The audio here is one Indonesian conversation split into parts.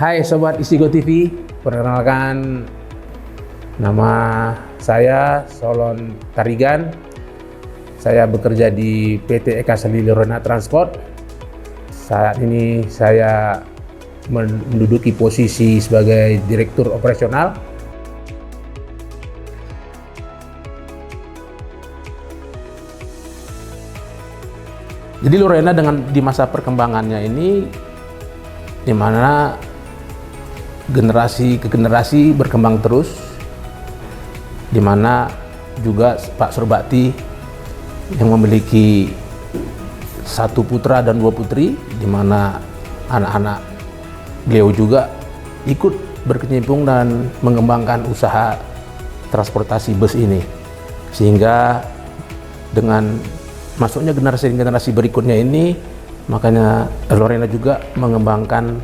Hai Sobat Istigo TV, perkenalkan nama saya Solon Tarigan. Saya bekerja di PT Eka Sandi Lorena Transport. Saat ini saya menduduki posisi sebagai Direktur Operasional. Jadi Lorena di masa perkembangannya ini, di mana generasi ke generasi berkembang terus, di mana juga Pak Surbakti yang memiliki 1 putra dan 2 putri, di mana anak-anak beliau juga ikut berkecimpung dan mengembangkan usaha transportasi bus ini, sehingga dengan masuknya generasi berikutnya ini, makanya Lorena juga mengembangkan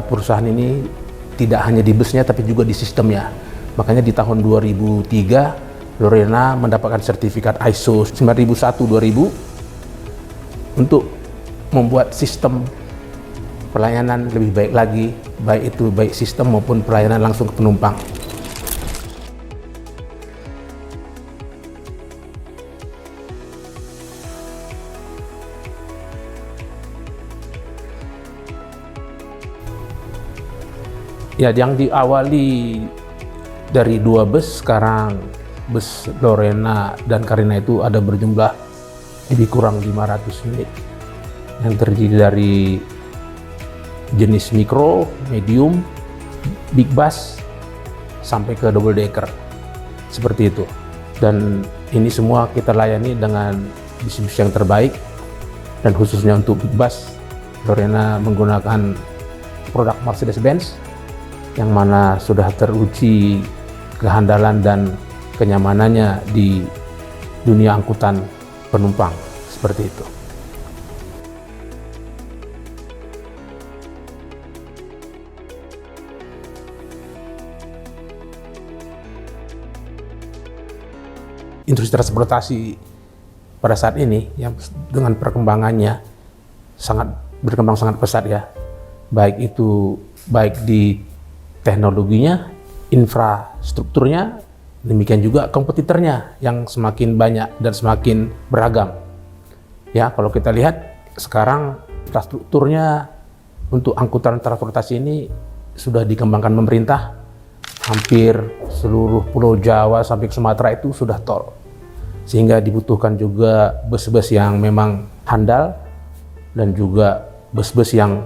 perusahaan ini tidak hanya di busnya tapi juga di sistemnya. Makanya di tahun 2003 Lorena mendapatkan sertifikat ISO 9001-2000 untuk membuat sistem pelayanan lebih baik lagi, baik sistem maupun pelayanan langsung ke penumpang. Ya, yang diawali dari 2 bus, sekarang bus Lorena dan Karina itu ada berjumlah lebih kurang 500 unit yang terdiri dari jenis mikro, medium, big bus, sampai ke double decker, seperti itu. Dan ini semua kita layani dengan distribusi yang terbaik, dan khususnya untuk big bus, Lorena menggunakan produk Mercedes-Benz yang mana sudah teruji kehandalan dan kenyamanannya di dunia angkutan penumpang, seperti itu. Industri transportasi pada saat ini yang dengan perkembangannya berkembang sangat pesat ya, baik di teknologinya, infrastrukturnya, demikian juga kompetitornya yang semakin banyak dan semakin beragam. Ya, kalau kita lihat sekarang infrastrukturnya untuk angkutan transportasi ini sudah dikembangkan pemerintah. Hampir seluruh Pulau Jawa sampai ke Sumatera itu sudah tol. Sehingga dibutuhkan juga bus-bus yang memang handal dan juga bus-bus yang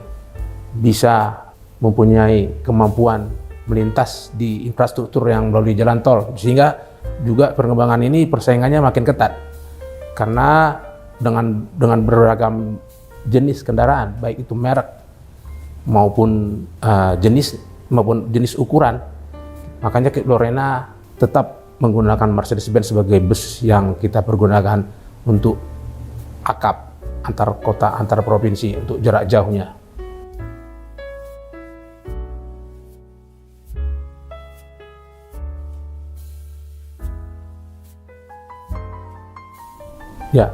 bisa mempunyai kemampuan melintas di infrastruktur yang melalui jalan tol, sehingga juga perkembangan ini persaingannya makin ketat karena dengan beragam jenis kendaraan, baik itu merek maupun jenis ukuran. Makanya Lorena tetap menggunakan Mercedes-Benz sebagai bus yang kita pergunakan untuk akap antar kota, antar provinsi untuk jarak jauhnya. Ya,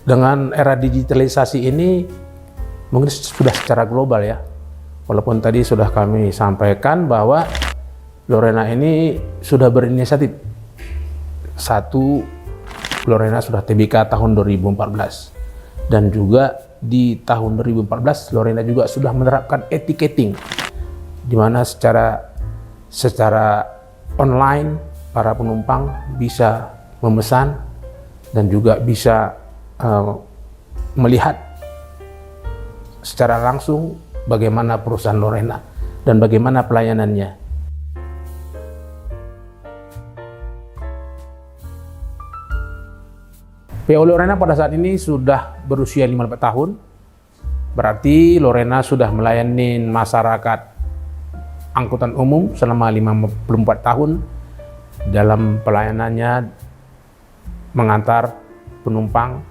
dengan era digitalisasi ini mungkin sudah secara global ya. Walaupun tadi sudah kami sampaikan bahwa Lorena ini sudah berinisiatif. 1, Lorena sudah TBK tahun 2014. Dan juga di tahun 2014 Lorena juga sudah menerapkan etiketing, di mana secara online para penumpang bisa memesan dan juga bisa melihat secara langsung bagaimana perusahaan Lorena dan bagaimana pelayanannya. PO Lorena pada saat ini sudah berusia 54 tahun, berarti Lorena sudah melayani masyarakat angkutan umum selama 54 tahun dalam pelayanannya mengantar penumpang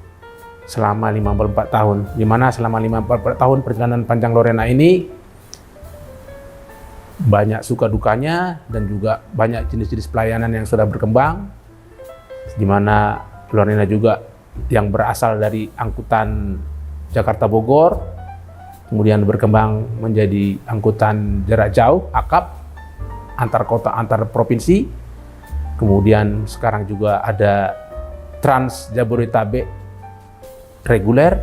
selama 54 tahun, di mana selama 54 tahun perjalanan panjang Lorena ini banyak suka dukanya dan juga banyak jenis-jenis pelayanan yang sudah berkembang, di mana Lorena juga yang berasal dari angkutan Jakarta Bogor kemudian berkembang menjadi angkutan jarak jauh, AKAP, antar kota, antar provinsi, kemudian sekarang juga ada Trans Jabodetabek reguler,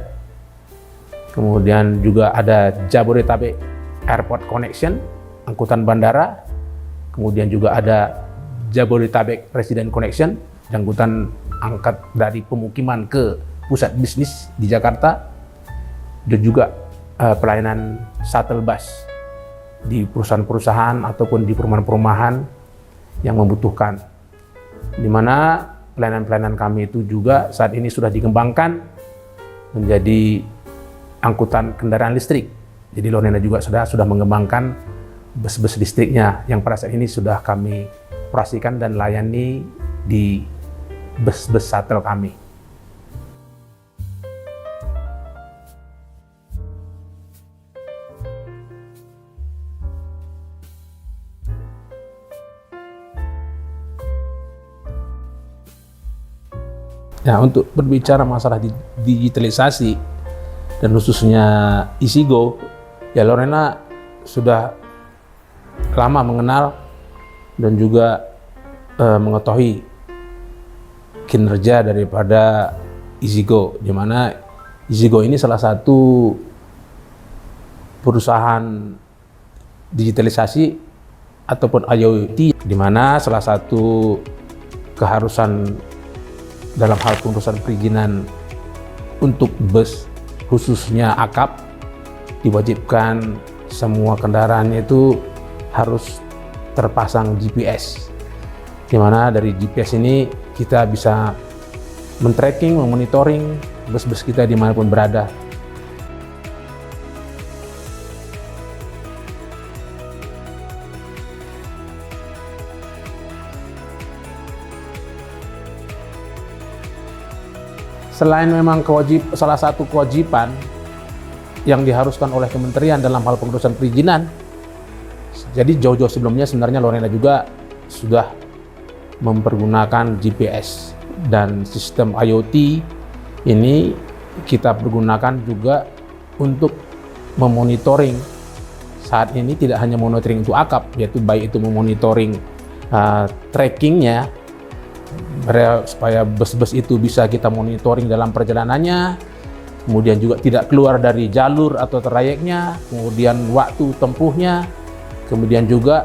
kemudian juga ada Jabodetabek Airport Connection, angkutan bandara, kemudian juga ada Jabodetabek Resident Connection, angkutan angkat dari pemukiman ke pusat bisnis di Jakarta, dan juga pelayanan shuttle bus di perusahaan-perusahaan ataupun di perumahan-perumahan yang membutuhkan, di mana pelayanan-pelayanan kami itu juga saat ini sudah dikembangkan menjadi angkutan kendaraan listrik. Jadi Lorena juga sudah mengembangkan bus-bus listriknya yang pada saat ini sudah kami operasikan dan layani di bus-bus shuttle kami. Nah, untuk berbicara masalah digitalisasi dan khususnya Isigo, ya Lorena sudah lama mengenal dan juga mengetahui kinerja daripada Isigo, di mana Isigo ini salah satu perusahaan digitalisasi ataupun IoT, di mana salah satu keharusan dalam hal pengurusan perizinan untuk bus khususnya AKAP, diwajibkan semua kendaraannya itu harus terpasang GPS, di mana dari GPS ini kita bisa men-tracking, memonitoring bus-bus kita dimanapun berada. Selain memang salah satu kewajiban yang diharuskan oleh kementerian dalam hal pengurusan perizinan, jadi jauh-jauh sebelumnya sebenarnya Lorena juga sudah mempergunakan GPS dan sistem IoT ini kita pergunakan juga untuk memonitoring. Saat ini tidak hanya monitoring untuk AKAP, yaitu baik itu memonitoring trackingnya, supaya bus-bus itu bisa kita monitoring dalam perjalanannya, kemudian juga tidak keluar dari jalur atau trayeknya, kemudian waktu tempuhnya, kemudian juga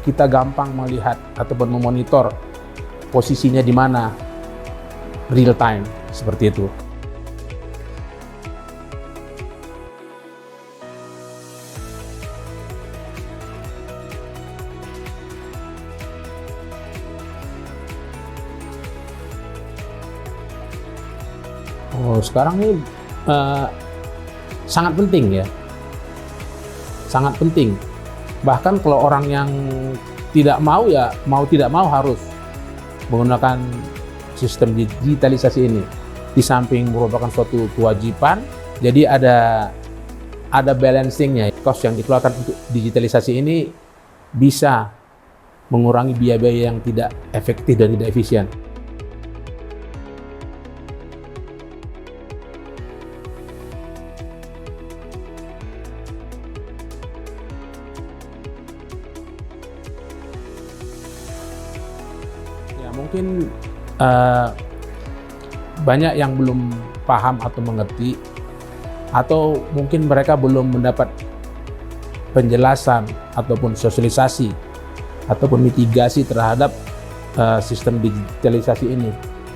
kita gampang melihat ataupun memonitor posisinya di mana real time, seperti itu. Sekarang ini sangat penting ya, sangat penting. Bahkan kalau orang yang tidak mau ya mau tidak mau harus menggunakan sistem digitalisasi ini. Di samping merupakan suatu kewajiban, jadi ada balancingnya. Cost yang dikeluarkan untuk digitalisasi ini bisa mengurangi biaya-biaya yang tidak efektif dan tidak efisien. Mungkin banyak yang belum paham atau mengerti, atau mungkin mereka belum mendapat penjelasan ataupun sosialisasi ataupun mitigasi terhadap sistem digitalisasi ini,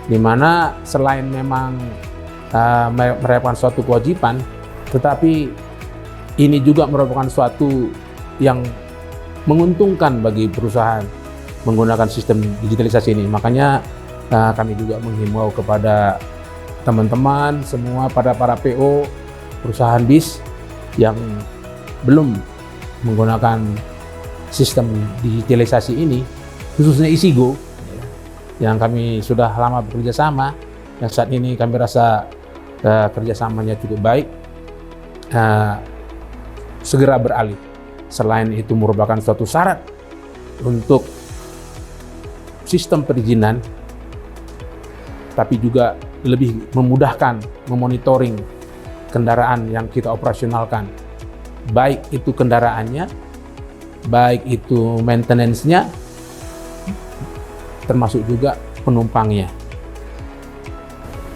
di mana selain memang merupakan suatu kewajiban, tetapi ini juga merupakan suatu yang menguntungkan bagi perusahaan menggunakan sistem digitalisasi ini. Makanya kami juga menghimbau kepada teman-teman semua, pada para PO perusahaan bis yang belum menggunakan sistem digitalisasi ini, khususnya Isigo yang kami sudah lama bekerja sama, yang saat ini kami rasa kerjasamanya cukup baik, segera beralih. Selain itu merupakan suatu syarat untuk sistem perizinan, tapi juga lebih memudahkan memonitoring kendaraan yang kita operasionalkan. baik itu kendaraannya, baik itu maintenance-nya, termasuk juga penumpangnya.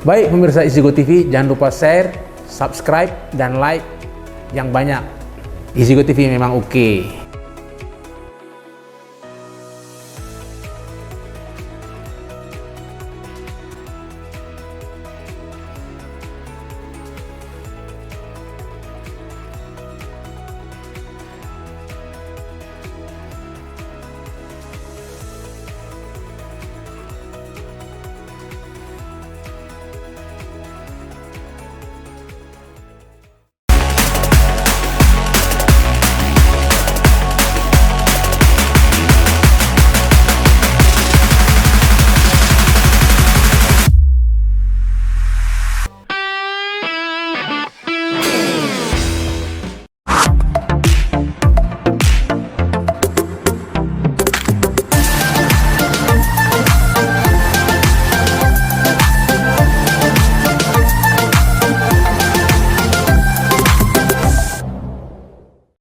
Baik pemirsa Easygo TV, jangan lupa share, subscribe, dan like yang banyak. Easygo TV memang oke.